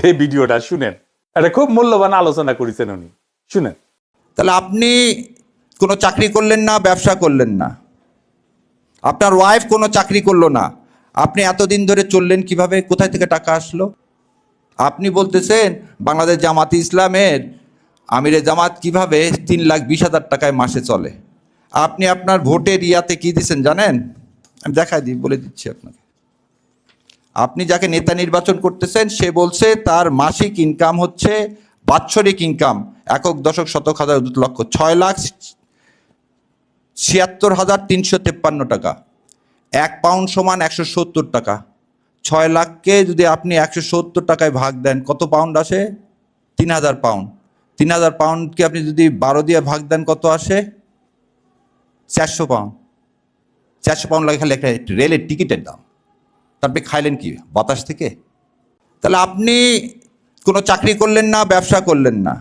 এই ভিডিওটা শুনেন, এটা খুব মূল্যবান আলোচনা করেছেন উনি, শুনেন। তাহলে আপনি কোনো চাকরি করলেন না, ব্যবসা করলেন না, আপনার ওয়াইফ কোনো চাকরি করলো না, আপনি এতদিন ধরে চললেন কিভাবে? কোথায় থেকে টাকা আসলো? আপনি বলতেছেন বাংলাদেশ জামাতে ইসলামের আমিরে জামাত কিভাবে 3,20,000 টাকায় মাসে চলে। আপনি আপনার ভোটের ইয়াতে কি দিচ্ছেন জানেন? আমি দেখাই দিই, বলে দিচ্ছি আপনাকে। আপনি যাকে নেতা নির্বাচন করতেছেন সে বলছে তার মাসিক ইনকাম হচ্ছে, বাৎসরিক ইনকাম একক দশক শতক হাজার লক্ষ 6,76,353 টাকা। 1 পাউন্ড সমান 170 টাকা। 6 লাখকে যদি আপনি 170 টাকায় ভাগ দেন কত পাউন্ড আসে? 3,000 পাউন্ড। 3,000 পাউন্ডকে আপনি যদি 12 দিয়ে ভাগ দেন কত আসে? 400 পাউন্ড। 400 পাউন্ড লাগে খালি একটা রেলের টিকিটের দাম। তারপরে খাইলেন কি বাতাস থেকে? তাহলে আপনি কোনো চাকরি করলেন না, ব্যবসা করলেন না,